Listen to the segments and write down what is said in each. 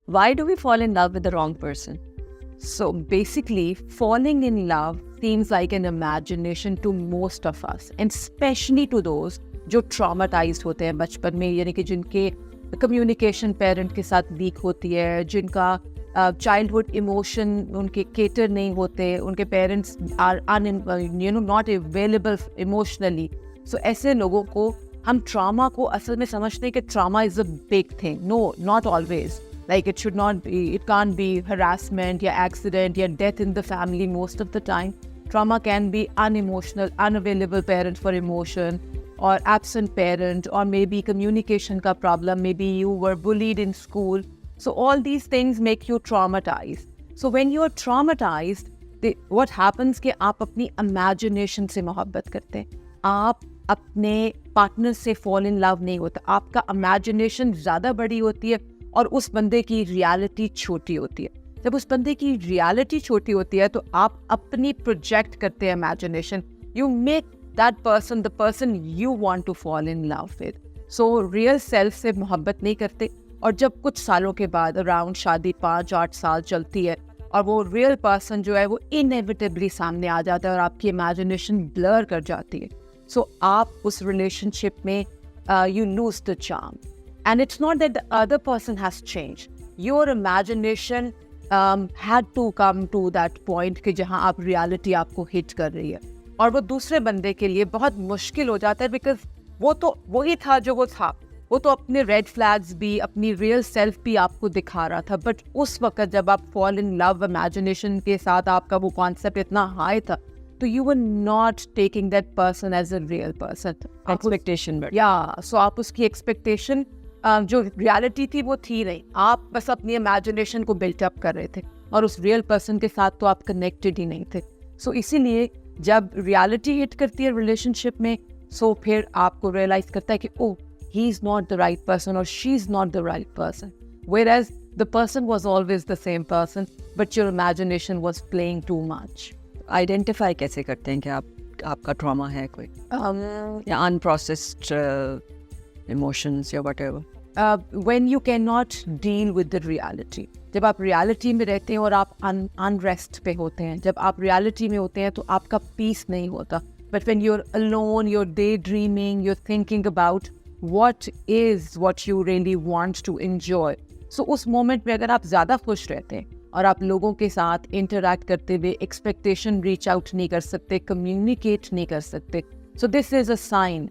Why do we fall in love with the wrong person? So basically, falling in love seems like an imagination to most of us, and especially to those जो traumatized होते हैं बचपन में, यानी कि जिनके communication parent के साथ वीक होती है, जिनका चाइल्डहुड इमोशन उनके केटर नहीं होते, उनके parents are not available emotionally. So ऐसे लोगों को हम ट्रामा को असल में समझते हैं कि trauma is a big thing. No, not always. Like it should not be, it can't be harassment, या accident, या death in the family most of the time. Trauma can be unemotional, unavailable parent for emotion, or absent parent, or maybe communication ka problem, maybe you were bullied in school. So all these things make you traumatized. So when you are traumatized, what happens कि आप अपनी imagination से मोहब्बत करते हैं. आप अपने partner से fall in love नहीं होता. आपका imagination ज़्यादा बड़ी होती है और उस बंदे की रियलिटी छोटी होती है. जब उस बंदे की रियलिटी छोटी होती है तो आप अपनी प्रोजेक्ट करते हैं imagination. You make that person the person you want to fall in love with. So real self से मोहब्बत नहीं करते. और जब कुछ सालों के बाद अराउंड शादी 5-8 साल चलती है और वो रियल पर्सन जो है वो इनएविटेबली सामने आ जाता है और आपकी इमेजिनेशन ब्लर कर जाती है. सो आप उस रिलेशनशिप में you lose the charm. And it's not that the other person has changed. Your imagination had to come to that point कि जहाँ आप reality आपको hit कर रही है. और वो दूसरे बंदे के लिए बहुत मुश्किल हो जाता है because वो तो वही था जो वो था. वो तो अपने red flags भी, अपनी real self भी आपको दिखा रहा था. But उस वक्त जब आप fall in love imagination के साथ आपका वो concept इतना high था, तो you were not taking that person as a real person. Expectation but Yeah, so आप उसकी expectation जो रियलिटी थी वो थी नहीं. आप बस अपनी इमेजिनेशन को बिल्टअप कर रहे थे और उस रियल पर्सन के साथ तो आप कनेक्टेड ही नहीं थे. सो इसीलिए जब रियलिटी हिट करती है रिलेशनशिप में, सो फिर आपको रियलाइज करता है कि oh, he is not the right person और she is not the right person. Whereas the person was always the same person but your imagination was playing too much. Identify कैसे करते हैं कि आपका trauma है कोई या unprocessed emotions या whatever? When you cannot deal with the reality. जब आप रियलिटी में रहते हैं और आप अनरेस्ट पे होते हैं, जब आप रियलिटी में होते हैं तो आपका पीस नहीं होता. But when you're alone, you're daydreaming, you're thinking about what you really want to enjoy. So उस मोमेंट में अगर आप ज़्यादा खुश रहते हैं और आप लोगों के साथ इंटरैक्ट करते हुए एक्सपेक्टेशन रीच आउट नहीं कर सकते, कम्युनिकेट नहीं कर सकते, so this is a sign.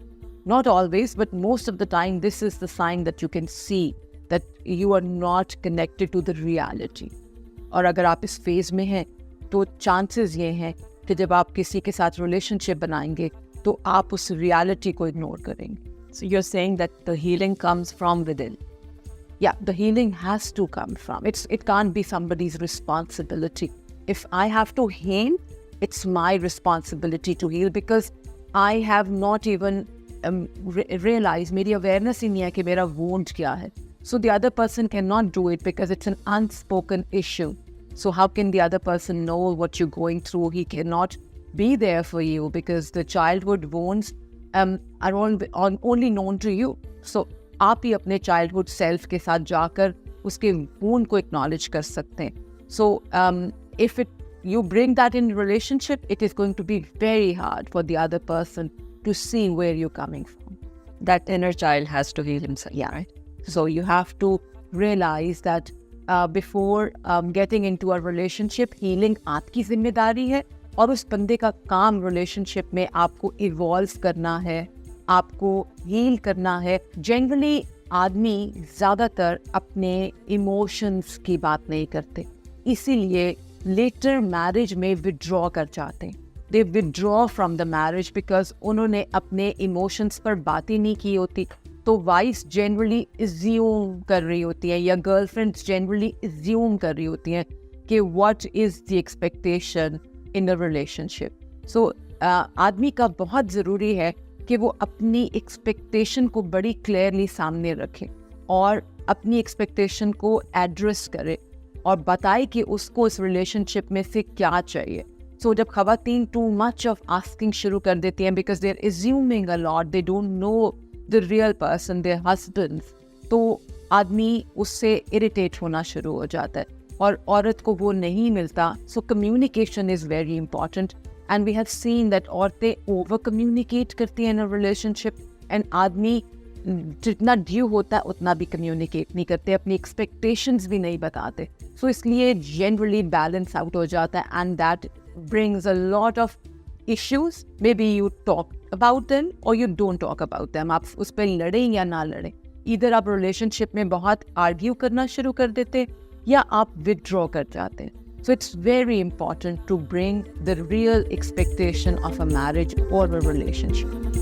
Not always, but most of the time, this is the sign that you can see that you are not connected to the reality. और अगर आप इस फेज में हैं तो चांसेस ये हैं कि जब आप किसी के साथ रिलेशनशिप बनाएंगे तो आप उस रियलिटी को इग्नोर करेंगे. So you're saying that the healing comes from within? Yeah, the healing has to come from. It can't be somebody's responsibility. If I have to heal, it's my responsibility to heal because I have not even realize, मेरी awareness ही नहीं है कि मेरा wound क्या है. So the other person cannot do it because it's an unspoken issue. So how can the other person know what you're going through? He cannot be there for you because the childhood wounds are only known to you. So आप ही अपने childhood self के साथ जाकर उसके wound को acknowledge कर सकते हैं. So if you bring that in relationship, it is going to be very hard for the other person to see where you're coming from. That inner child has to heal himself. Yeah, right. So you have to realize that before getting into a relationship, healing आपकी जिम्मेदारी है और उस बंदे का काम relationship में आपको इवॉल्व करना है, आपको हील करना है. जनरली आदमी ज़्यादातर अपने इमोशंस की बात नहीं करते, इसीलिए लेटर मैरिज में विड्रॉ कर जाते हैं. They withdraw from the marriage because उन्होंने अपने emotions पर बात ही नहीं की होती. तो wives generally assume कर रही होती हैं या girlfriends generally assume कर रही होती हैं कि what is the expectation in a relationship. So आदमी का बहुत ज़रूरी है कि वो अपनी expectation को बड़ी clearly सामने रखे और अपनी expectation को address करे और बताए कि उसको इस relationship में से क्या चाहिए. So जब खवातीन too much of asking शुरू कर देती हैं because they're assuming a lot, they don't know the real person, their husbands, तो आदमी उससे इरिटेट होना शुरू हो जाता है और औरत को वो नहीं मिलता. So communication is very important and we have seen that औरतें ओवर कम्युनिकेट करती हैं इन अ रिलेशनशिप एंड आदमी जितना ड्यू होता है उतना भी कम्युनिकेट नहीं करते, अपनी एक्सपेक्टेशंस भी नहीं बताते. सो इसलिए जनरली बैलेंस आउट हो जाता है and that brings a lot of issues. Maybe you talk about them or you don't talk about them. आप उस पर लड़ें या ना लड़ें, इधर आप रिलेशनशिप में बहुत आर्ग्यू करना शुरू कर देते या आप विदड्रॉ कर जाते. So it's very important to bring the real expectation of a marriage or a relationship.